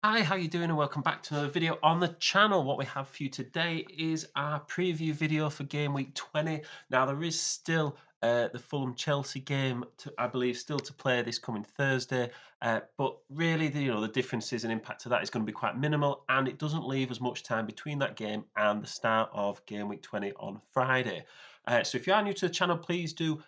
Hi, how you doing? And welcome back to another video on the channel. What we have for you today is our preview video for game week 20. Now there is still the Fulham Chelsea game, I believe, still to play this coming Thursday. But really, the differences and impact of that is going to be quite minimal, and it doesn't leave as much time between that game and the start of game week 20 on Friday. So if you are new to the channel, please do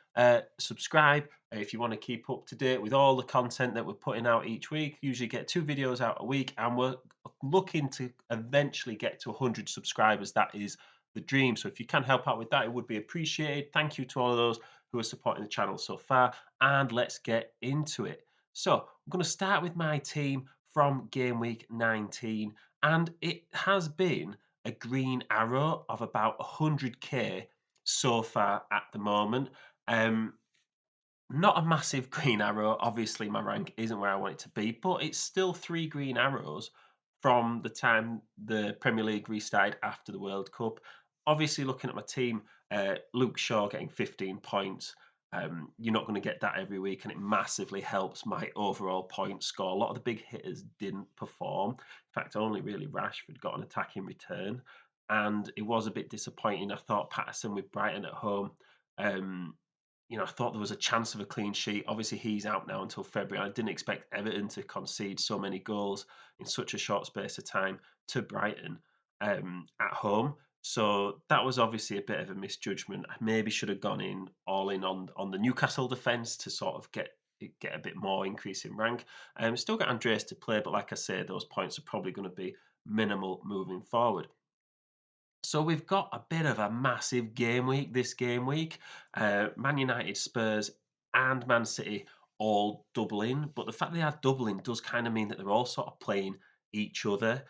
subscribe if you want to keep up to date with all the content that we're putting out each week. Usually get 2 videos out a week, and we're looking to eventually get to 100 subscribers. That is the dream. So if you can help out with that, it would be appreciated. Thank you to all of those who are supporting the channel so far, and let's get into it. So I'm going to start with my team from game week 19, and it has been a green arrow of about 100k so far at the moment. Um, Not a massive green arrow. Obviously, my rank isn't where I want it to be, but it's still 3 green arrows from the time the Premier League restarted after the World Cup. Obviously, looking at my team, Luke Shaw getting 15 points. You're not going to get that every week, and it massively helps my overall point score. A lot of the big hitters didn't perform. In fact, only really Rashford got an attack in return, and it was a bit disappointing. I thought Patterson with Brighton at home. Um, I thought there was a chance of a clean sheet. Obviously, he's out now until February. I didn't expect Everton to concede so many goals in such a short space of time to Brighton at home. So that was obviously a bit of a misjudgment. I maybe should have gone in all in on the Newcastle defence to sort of get a bit more increase in rank. Still got Andreas to play, but like I say, those points are probably going to be minimal moving forward. So we've got a bit of a massive game week this game week. Man United, Spurs, and Man City all doubling. But the fact they are doubling does kind of mean that they're all sort of playing each other.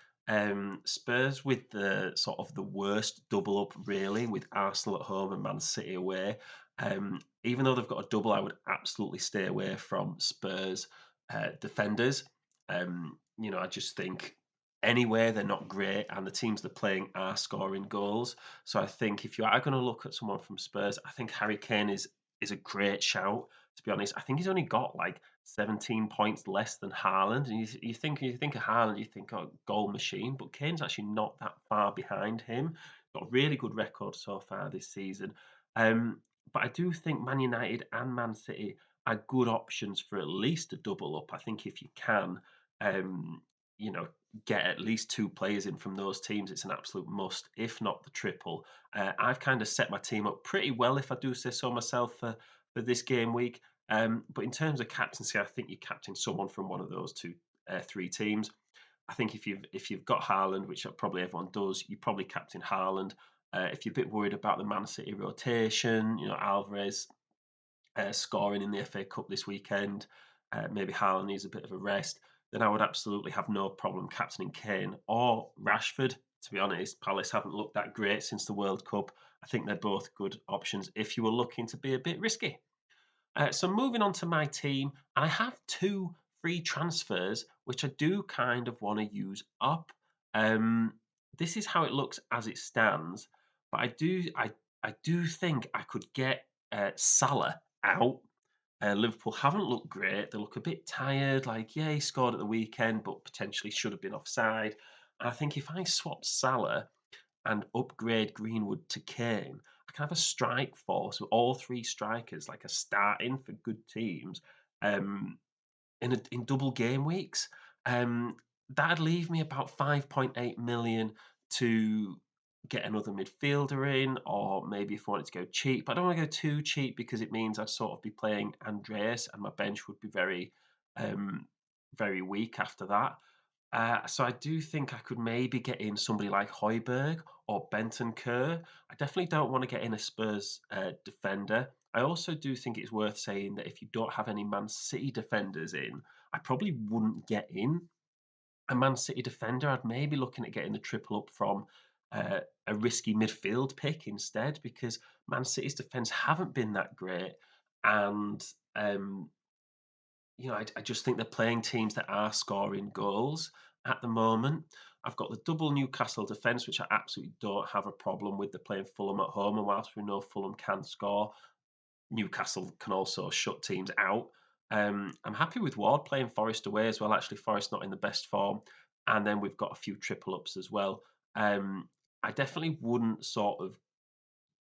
Spurs with the sort of the worst double up really, with Arsenal at home and Man City away. Even though they've got a double, I would absolutely stay away from Spurs defenders. I just think anyway, they're not great, and the teams they're playing are scoring goals. So I think if you are going to look at someone from Spurs, I think Harry Kane is a great shout. To be honest, I think he's only got like 17 points less than Haaland, and you think of Haaland, you think oh goal machine, but Kane's actually not that far behind him. Got a really good record so far this season. Um, but I do think Man United and Man City are good options for at least a double up. I think if you can, um, you know, get at least 2 players in from those teams, it's an absolute must, if not the triple. I've kind of set my team up pretty well, if I do say so myself, for this game week. But in terms of captaincy, I think you captain someone from one of those 3 teams. I think if you've got Haaland, which probably everyone does, you probably captain Haaland. If you're a bit worried about the Man City rotation, Alvarez scoring in the FA Cup this weekend, maybe Haaland needs a bit of a rest, then I would absolutely have no problem captaining Kane or Rashford. To be honest, Palace haven't looked that great since the World Cup. I think they're both good options if you were looking to be a bit risky. So moving on to my team, I have 2 free transfers which I do kind of want to use up. Um, this is how it looks as it stands, but I do think I could get Salah out. Liverpool haven't looked great. They look a bit tired. Like, yeah, he scored at the weekend, but potentially should have been offside. And I think if I swap Salah and upgrade Greenwood to Kane, I can have a strike force with all 3 strikers, like a starting for good teams, um, in double game weeks. Um, that'd leave me about 5.8 million to get another midfielder in, or maybe if I wanted to go cheap. But I don't want to go too cheap because it means I'd sort of be playing Andreas, and my bench would be um, very weak after that. So I do think I could maybe get in somebody like Højbjerg or Bentancur. I definitely don't want to get in a Spurs defender. I also do think it's worth saying that if you don't have any Man City defenders in, I probably wouldn't get in a Man City defender. I'd maybe looking at getting the triple up from a risky midfield pick instead, because Man City's defence haven't been that great, and um, I just think they're playing teams that are scoring goals at the moment. I've got the double Newcastle defence, which I absolutely don't have a problem with. They're playing Fulham at home, and whilst we know Fulham can score, Newcastle can also shut teams out. I'm happy with Ward playing Forest away as well. Actually, Forest not in the best form. and then we've got a few triple ups as well. I definitely wouldn't sort of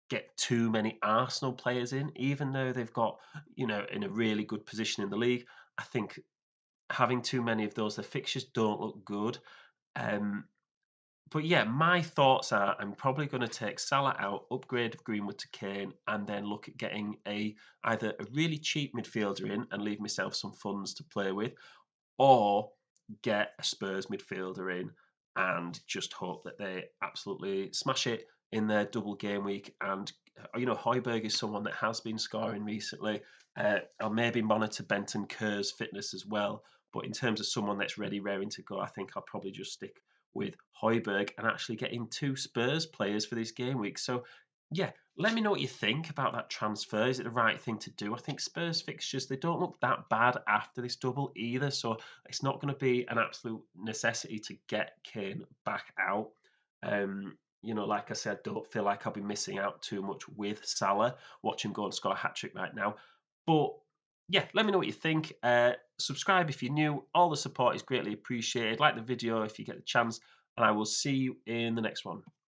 get too many Arsenal players in, even though they've got, in a really good position in the league. I think having too many of those, the fixtures don't look good. Um, but yeah, my thoughts are I'm probably going to take Salah out, upgrade Greenwood to Kane, and then look at getting either a really cheap midfielder in and leave myself some funds to play with, or get a Spurs midfielder in and just hope that they absolutely smash it in their double game week. And Højbjerg is someone that has been scoring recently. I'll maybe monitor Benton Kerr's fitness as well. But in terms of someone that's ready, raring to go, I think I'll probably just stick with Højbjerg and actually get in two Spurs players for this game week. So yeah, let me know what you think about that transfer. Is it the right thing to do? I think Spurs fixtures, they don't look that bad after this double either. So it's not going to be an absolute necessity to get Kane back out. Like I said, don't feel like I'll be missing out too much with Salah. Watch him go and score a hat trick right now. But yeah, let me know what you think. Subscribe if you're new. All the support is greatly appreciated. Like the video if you get the chance. And I will see you in the next one.